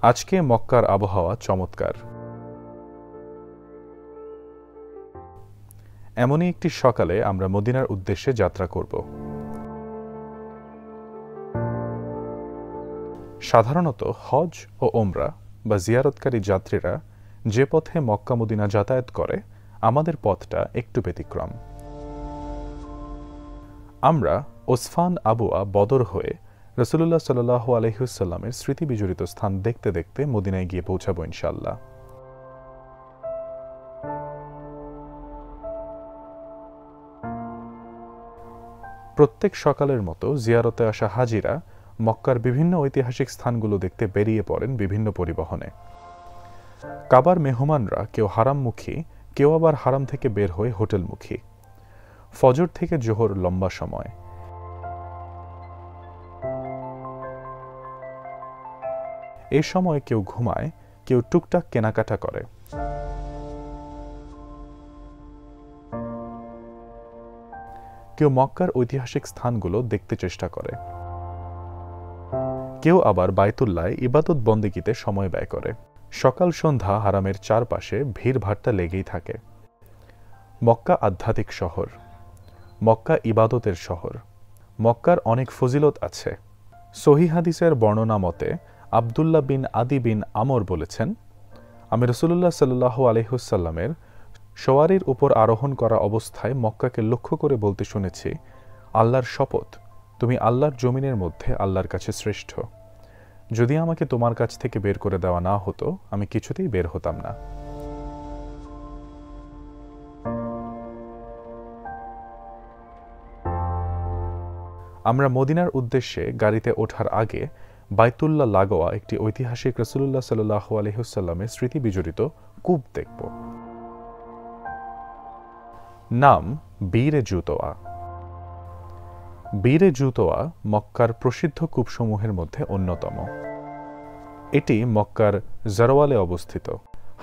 আজকে মক্কার আবহাওয়া চমৎকার। এমনই একটি সকালে আমরা মদিনার উদ্দেশ্যে যাত্রা করব। সাধারণত হজ ও ওমরা বা জিয়ারতকারী যাত্রীরা যে পথে মক্কা মদিনা যাতায়াত করে, আমাদের পথটা একটু ব্যতিক্রম। আমরা ওসফান আবুয়া বদর হয়ে রাসূলুল্লাহ সাল্লাল্লাহু আলাইহি ওয়াসাল্লামের স্মৃতি বিজড়িত স্থান দেখতে দেখতে মদিনায় গিয়ে পৌঁছাবো ইনশাআল্লাহ। প্রত্যেক সকালের মতো জিয়ারতে আসা হাজিরা মক্কার বিভিন্ন ঐতিহাসিক স্থানগুলো দেখতে বেরিয়ে পড়েন বিভিন্ন পরিবহনে। কাবার মেহমানরা কেউ হারামমুখী, কেউ আবার হারাম থেকে বের হয়ে হোটেলমুখী। ফজর থেকে জোহর লম্বা সময়। এই সময় কেউ ঘুমায়, কেউ টুকটাক কেনাকাটা করে। কেউ মক্কার ঐতিহাসিক স্থানগুলো দেখতে চেষ্টা করে। কেউ আবার বায়তুল্লায় ইবাদত বন্দেগীতে সময় ব্যয় করে। সকাল সন্ধ্যা হারামের চারপাশে ভিড় ভাট্টা লেগেই থাকে। মক্কা আধ্যাত্মিক শহর, মক্কা ইবাদতের শহর। মক্কার অনেক ফজিলত আছে। সহিহ হাদিসের বর্ণনা মতে আব্দুল্লাহ বিন আদি বিন আমর বলেছেন, আমি রাসূলুল্লাহ সাল্লাল্লাহু আলাইহি ওয়াসাল্লামের সওয়ারির উপর আরোহণ করা অবস্থায় মক্কাকে লক্ষ্য করে বলতে শুনেছি, আল্লাহর শপথ, তুমি আল্লাহর জমিনের মধ্যে আল্লাহর কাছে শ্রেষ্ঠ। যদি আমাকে তোমার কাছ থেকে বের করে দেওয়া না হতো, আমি কিছুতেই বের হতাম না। আমরা মদিনার উদ্দেশ্যে গাড়িতে ওঠার আগে বাইতুল্লাহ লাগোয়া একটি ঐতিহাসিক রাসূলুল্লাহ সাল্লাল্লাহু আলাইহি ওয়াসাল্লামের স্মৃতি বিজড়িত কূপ দেখব। নাম বীরে জুতোয়া। বীরে জুতোয়া মক্কার প্রসিদ্ধ কূপসমূহের মধ্যে অন্যতম। এটি মক্কার জারওয়ালে অবস্থিত।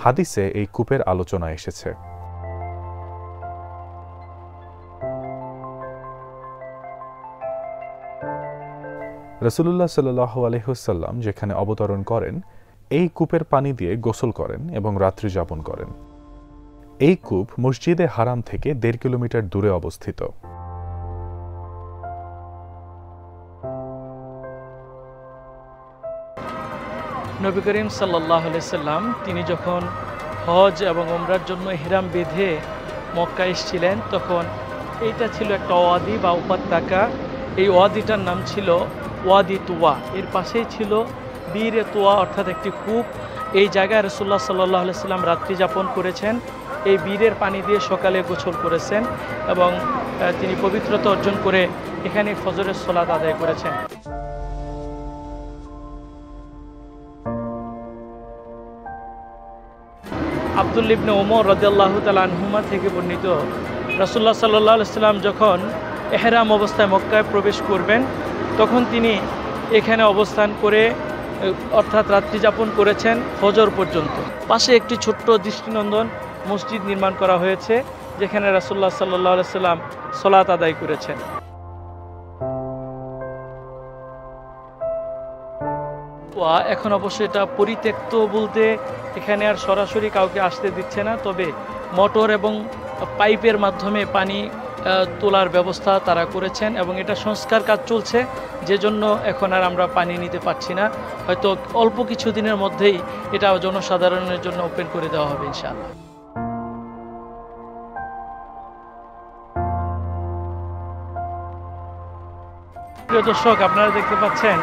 হাদিসে এই কূপের আলোচনা এসেছে। রাসূলুল্লাহ সাল্লাল্লাহু আলাইহি ওয়াসাল্লাম যেখানে অবতরণ করেন, এই কূপের পানি দিয়ে গোসল করেন এবং রাত্রি যাপন করেন। এই কূপ মসজিদে হারাম থেকে 1.5 কিলোমিটার দূরে অবস্থিত। নবী করিম সাল্লাল্লাহু আলাইহি সাল্লাম তিনি যখন হজ এবং ওমরার জন্য ইহরাম বেঁধে মক্কা এসেছিলেন, তখন এইটা ছিল একটা ওয়াদি বা উপত্যকা। এই ওয়াদিটার নাম ছিল ওয়াদি তুয়া। এর পাশেই ছিল বীরে তুয়া, অর্থাৎ একটি কূপ। এই জায়গায় রাসূলুল্লাহ সাল্লাল্লাহু আলাইহি সাল্লাম রাত্রি যাপন করেছেন। এই বীরের পানি দিয়ে সকালে গোসল করেছেন এবং তিনি পবিত্রতা অর্জন করে এখানে ফজরের সালাত আদায় করেছেন। আব্দুল্লাহ ইবনে ওমর রাদিয়াল্লাহু তাআলা আনহুমা থেকে বর্ণিত, রাসূলুল্লাহ সাল্লাল্লাহু আলাইহি সাল্লাম যখন ইহরাম অবস্থায় মক্কায় প্রবেশ করবেন, তখন তিনি এখানে অবস্থান করে অর্থাৎ রাত্রি যাপন করেছেন ফজর পর্যন্ত। পাশে একটি ছোট্ট দৃষ্টিনন্দন মসজিদ নির্মাণ করা হয়েছে, যেখানে রাসূলুল্লাহ সাল্লাল্লাহু আলাইহি সাল্লাম সালাত আদায় করেছেন। এখন অবশ্য এটা পরিত্যক্ত বলতে এখানে আর সরাসরি কাউকে আসতে দিচ্ছে না, তবে মোটর এবং পাইপের মাধ্যমে পানি তোলার ব্যবস্থা তারা করেছেন এবং এটা সংস্কার কাজ চলছে, যে জন্য এখন আর আমরা পানি নিতে পারছি না। হয়তো অল্প কিছু দিনের মধ্যেই এটা জনসাধারণের জন্য ওপেন করে দেওয়া হবে ইনশাআল্লাহ। প্রিয় দর্শক, আপনারা দেখতে পাচ্ছেন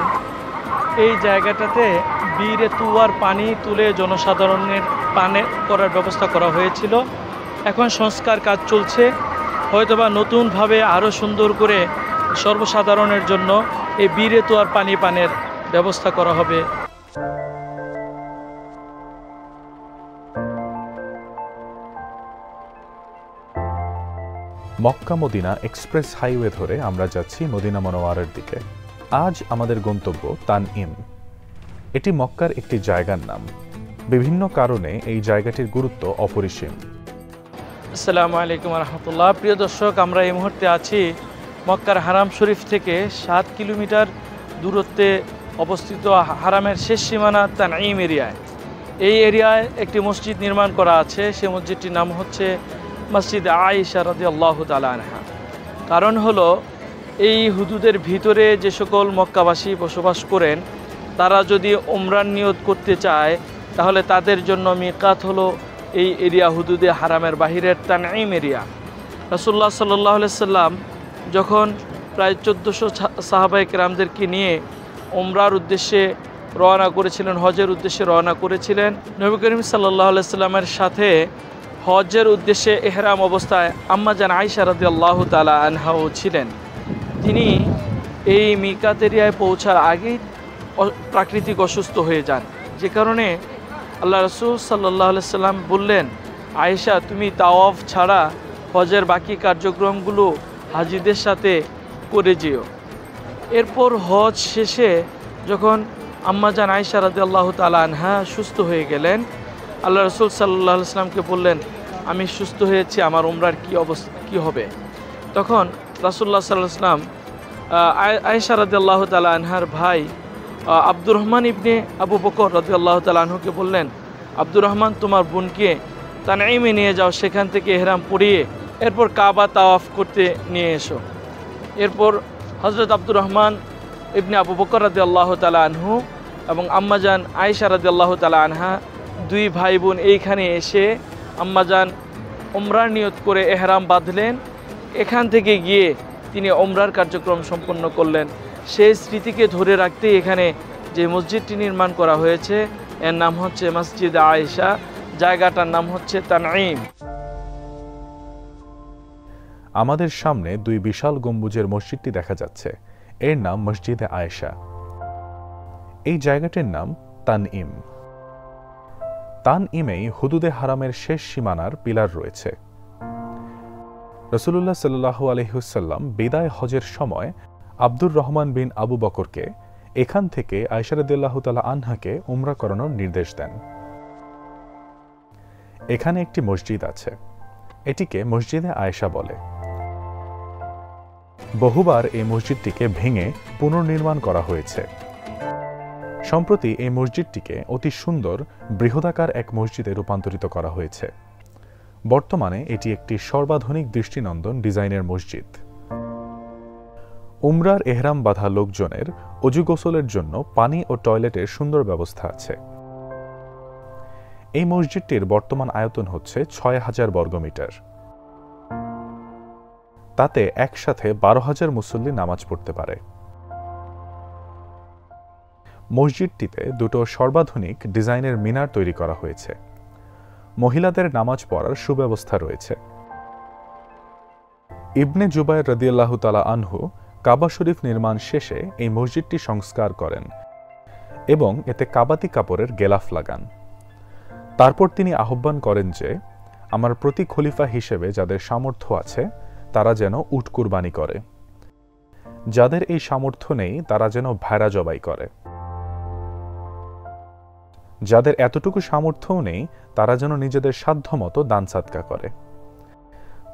এই জায়গাটাতে বীরে তুয়ার পানি তুলে জনসাধারণের পানে করার ব্যবস্থা করা হয়েছিল। এখন সংস্কার কাজ চলছে, হয়তোবা নতুনভাবে আরও সুন্দর করে সর্বসাধারণের জন্য এই বীরে তুয়ার পানি পানের ব্যবস্থা করা হবে। মক্কা মদিনা এক্সপ্রেস হাইওয়ে ধরে আমরা যাচ্ছি মদিনা মুনাওয়ারার দিকে। আজ আমাদের গন্তব্য তানঈম। এটি মক্কার একটি জায়গার নাম। বিভিন্ন কারণে এই জায়গাটির গুরুত্ব অপরিসীম। আসসালামু আলাইকুম রহমতুল্লাহ। প্রিয় দর্শক, আমরা এই মুহূর্তে আছি মক্কার হারাম শরীফ থেকে 7 কিলোমিটার দূরত্বে অবস্থিত হারামের শেষ সীমানা তানঈম এরিয়ায়। এই এরিয়ায় একটি মসজিদ নির্মাণ করা আছে। সেই মসজিদটির নাম হচ্ছে মসজিদ আয়েশা রাদিয়াল্লাহু তাআলা আনহা। কারণ হলো এই হুদুদের ভিতরে যে সকল মক্কাবাসী বসবাস করেন, তারা যদি উমরার নিয়ত করতে চায় তাহলে তাদের জন্য মিকাত হলো এই এরিয়া, হুদুদে হারামের বাহিরের তানঈম এরিয়া। রাসূলুল্লাহ সাল্লাল্লাহু আলাইহি সাল্লাম যখন প্রায় 1400 সাহাবায়ে কেরামদেরকে নিয়ে উমরার উদ্দেশ্যে রওনা করেছিলেন, হজের উদ্দেশ্যে রওনা করেছিলেন, নবী করিম সাল্লাল্লাহু আলাইহি সাল্লামের সাথে হজের উদ্দেশ্যে ইহরাম অবস্থায় আম্মা জান আয়েশা রাদিয়াল্লাহু তাআলা আনহাও ছিলেন। তিনি এই মিকাত এরিয়ায় পৌঁছার আগেই প্রাকৃতিক অসুস্থ হয়ে যান, যে কারণে আল্লাহ রাসূল সাল্লাল্লাহু আলাইহি সাল্লাম বললেন, আয়েশা তুমি তাওয়াফ ছাড়া হজের বাকি কার্যক্রমগুলো হাজিদের সাথে করে যেও। এরপর হজ শেষে যখন আম্মা জান আয়েশা রাদিয়াল্লাহু তাআলা আনহা সুস্থ হয়ে গেলেন, আল্লাহ রাসূল সাল্লাল্লাহু আলাইহি সাল্লামকে বললেন, আমি সুস্থ হয়েছি, আমার উমরার কী হবে? তখন রাসূলুল্লাহ সাল্লাল্লাহু আলাইহি সাল্লাম আয়েশা রাদিয়াল্লাহু তাআলা আনহার ভাই আব্দুর রহমান ইবনে আবু বকর রাদিয়াল্লাহু তাআলা আনহুকে বললেন, আব্দুর রহমান তোমার বোনকে তানঈমে নিয়ে যাও, সেখান থেকে ইহরাম পরিয়ে এরপর কাবা তাওয়াফ করতে নিয়ে এসো। এরপর হযরত আব্দুর রহমান ইবনে আবু বকর রাদিয়াল্লাহু তাআলা আনহু এবং আম্মাজান আয়েশা রাদিয়াল্লাহু তাআলা আনহা দুই ভাই বোন এইখানে এসে আম্মাজান উমরার নিয়ত করে ইহরাম বাঁধলেন। এখান থেকে গিয়ে তিনি উমরার কার্যক্রম সম্পন্ন করলেন। সেই স্মৃতিকে ধরে রাখতে এখানে যে মসজিদটি নির্মাণ করা হয়েছে এর নাম হচ্ছে মসজিদ আয়েশা, জায়গাটার নাম হচ্ছে তানঈম। আমাদের সামনে দুই বিশাল গম্বুজের মসজিদটি দেখা যাচ্ছে, এর নাম মসজিদে আয়েশা। এই জায়গাটির নাম তানঈম। তানঈমেই হুদুদে হারামের শেষ সীমানার পিলার রয়েছে। রাসূলুল্লাহ সাল্লাল্লাহু আলাইহি ওয়াসাল্লাম বিদায় হজের সময় আব্দুর রহমান বিন আবু বকরকে এখান থেকে আয়েশা রাদিয়াল্লাহু তাআলা আনহাকে উমরা করানোর নির্দেশ দেন। এখানে একটি মসজিদ আছে, এটিকে মসজিদে আয়েশা বলে। বহুবার এই মসজিদটিকে ভেঙে পুনর্নির্মাণ করা হয়েছে। সম্প্রতি এই মসজিদটিকে অতি সুন্দর বৃহদাকার এক মসজিদে রূপান্তরিত করা হয়েছে। বর্তমানে এটি একটি সর্বাধুনিক দৃষ্টিনন্দন ডিজাইনের মসজিদ। উমরার এহরাম বাঁধা লোকজনের অজু গোসলের জন্য পানি ও টয়লেটের সুন্দর ব্যবস্থা আছে। এই মসজিদটির বর্তমান আয়তন হচ্ছে ৬,০০০ বর্গমিটার। তাতে একসাথে ১২,০০০ মুসল্লি নামাজ পড়তে পারে। মসজিদটিতে দুটো সর্বাধুনিক ডিজাইনের মিনার তৈরি করা হয়েছে। মহিলাদের নামাজ পড়ার সুব্যবস্থা রয়েছে। ইবনে জুবায়ের রাদিয়াল্লাহু তাআলা আনহু কাবা শরীফ নির্মাণ শেষে এই মসজিদটি সংস্কার করেন এবং এতে কাবাতি কাপড়ের গেলাফ লাগান। তারপর তিনি আহ্বান করেন যে আমার প্রতি খলিফা হিসেবে যাদের সামর্থ্য আছে তারা যেন উট কুরবানি করে, যাদের এই সামর্থ্য নেই তারা যেন ভেড়া জবাই করে, যাদের এতটুকু সামর্থ্যও নেই তারা যেন নিজেদের সাধ্যমতো দান সাদকা করে।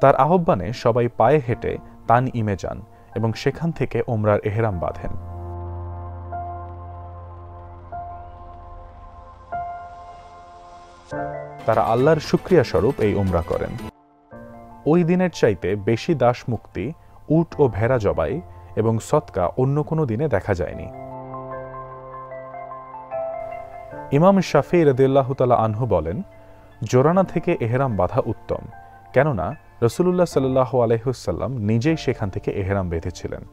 তার আহ্বানে সবাই পায়ে হেঁটে তানঈমে যান এবং সেখান থেকে উমরার এহরাম বাঁধেন। তারা আল্লাহর শুকরিয়া স্বরূপ এই উমরা করেন। ওই দিনের চাইতে বেশি দাস মুক্তি, উট ও ভেড়া জবাই এবং সদকা অন্য কোনো দিনে দেখা যায়নি। ইমাম শাফিঈ রাদিয়াল্লাহু তাআলা আনহু বলেন, জোরানা থেকে এহরাম বাঁধা উত্তম, কেননা রাসূলুল্লাহ সাল্লাল্লাহু আলাইহি ওয়াসাল্লাম নিজেই সেখান থেকে এহরাম বেঁধেছিলেন।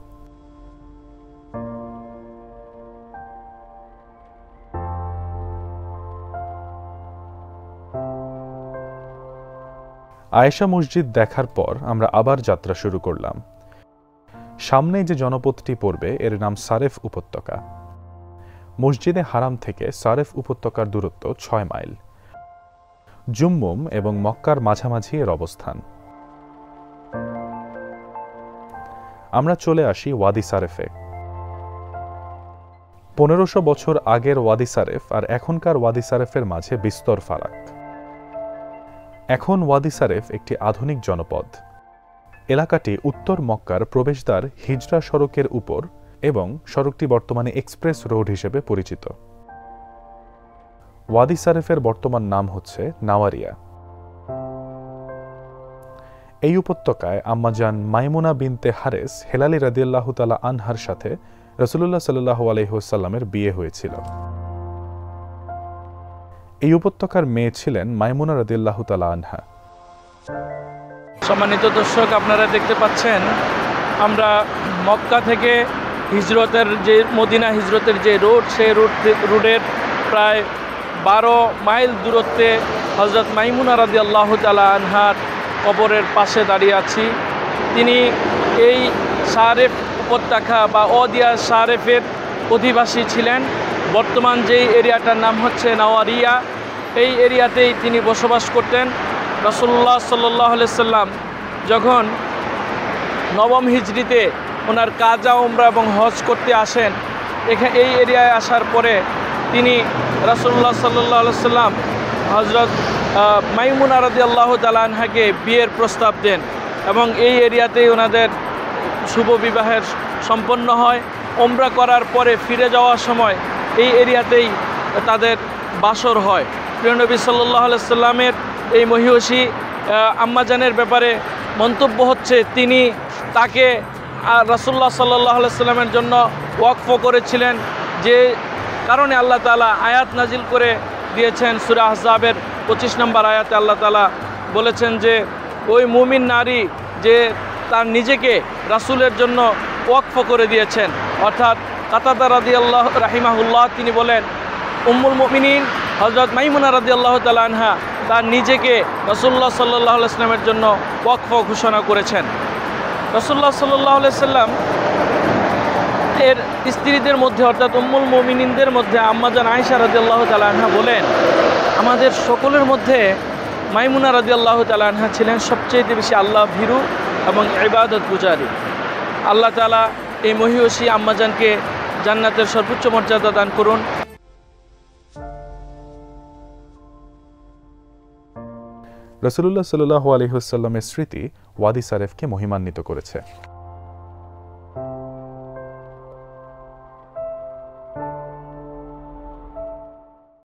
আয়েশা মসজিদ দেখার পর আমরা আবার যাত্রা শুরু করলাম। সামনে যে জনপদটি পড়বে এর নাম সারেফ উপত্যকা। মসজিদে হারাম থেকে সারেফ উপত্যকার দূরত্ব ৬ মাইল। জুম্মুম এবং মক্কার মাঝামাঝি এর অবস্থান। আমরা চলে আসি ওয়াদি সারেফে। ১৫০০ বছর আগের ওয়াদি সারেফ আর এখনকার ওয়াদি সারেফের মাঝে বিস্তর ফারাক। এখন ওয়াদি সারেফ একটি আধুনিক জনপদ। এলাকাটি উত্তর মক্কার প্রবেশদ্বার হিজরা সড়কের উপর এবং সড়কটি বর্তমানে এক্সপ্রেস রোড হিসেবে পরিচিত। ওয়াদি সারেফের বর্তমান নাম হচ্ছে নাওয়ারিয়া। এই উপত্যকায় আম্মাজান মাইমুনা বিনতে হারেস হেলালি রাদিয়াল্লাহু তাআলা আনহার সাথে রাসূলুল্লাহ সাল্লাল্লাহু আলাইহি ওয়াসাল্লামের বিয়ে হয়েছিল। এই উপত্যকার মেয়ে ছিলেন মাইমুনা রাদিয়াল্লাহু তাআলা আনহা। সম্মানিত দর্শক, আপনারা দেখতে পাচ্ছেন আমরা মক্কা থেকে হিজরতের যে মদিনা হিজরতের যে রোড, সেই রোডের প্রায় 12 মাইল দূরত্বে হযরত মাইমুনা রাদিয়াল্লাহু তাআলা আনহার কবরের পাশে দাঁড়িয়ে আছি। তিনি এই সারেফ উপত্যকা বা ওয়াদিয়া সারেফের অধিবাসী ছিলেন। বর্তমান যেই এরিয়াটার নাম হচ্ছে নাওয়ারিয়া, এই এরিয়াতেই তিনি বসবাস করতেন। রাসূলুল্লাহ সাল্লাল্লাহু আলাইহি সাল্লাম যখন নবম হিজরিতে ওনার কাজা উমরা এবং হজ করতে আসেন, এই এরিয়ায় আসার পরে তিনি রাসূলুল্লাহ সাল্লাল্লাহু আলাইহি সাল্লাম হযরত মাইমুনা রাদিয়াল্লাহু তাআলা আনহাকে বিয়ের প্রস্তাব দেন এবং এই এরিয়াতেই ওনাদের শুভ বিবাহের সম্পন্ন হয়। উমরা করার পরে ফিরে যাওয়ার সময় এই এরিয়াতেই তাদের বাসর হয়। প্রিয় নবী সাল্লাল্লাহু আলাইহি সাল্লামের এই মহিয়সী আম্মাজানের ব্যাপারে মন্তব্য হচ্ছে, তিনি তাকে রাসূলুল্লাহ সাল্লাল্লাহু আলাইহি সাল্লামের জন্য ওয়াকফ করেছিলেন, যে কারণে আল্লাহ তাআলা আয়াত নাজিল করে দিয়েছেন। সূরা আহজাবের 25 নম্বর আয়াতে আল্লাহ তাআলা বলেছেন যে ওই মুমিন নারী যে তার নিজেকে রাসূলের জন্য ওয়াকফ করে দিয়েছেন। অর্থাৎ কাতাদা রাদিয়াল্লাহু রাহিমাহুল্লাহ তিনি বলেন, উম্মুল মুমিনিন হযরত মাইমুনা রাদিয়াল্লাহু তাআলা আনহা তার নিজেকে রাসূলুল্লাহ সাল্লাল্লাহু আলাইহি সাল্লামের জন্য ওয়াকফ ঘোষণা করেছেন। রাসূলুল্লাহ সাল্লাল্লাহু আলাইহি সাল্লাম এর স্ত্রীদের মধ্যে অর্থাৎ উম্মুল মুমিনিনদের মধ্যে আম্মাজান আয়েশা রাদিয়াল্লাহু তাআলা আনহা বলেন, আমাদের সকলের মধ্যে মাইমুনা রাদিয়াল্লাহু তাআলা আনহা ছিলেন সবচেয়ে বেশি আল্লাহ ভীরু এবং ইবাদত গুজারি। আল্লাহ তাআলা এই মহিয়সী আম্মাজানকে জান্নাতের সর্বোচ্চ মর্যাদা দান করুন। রাসূলুল্লাহ সাল্লাল্লাহু আলাইহি ওয়াসাল্লামের স্মৃতি ওয়াদি সারেফকে মহিমান্বিত করেছে।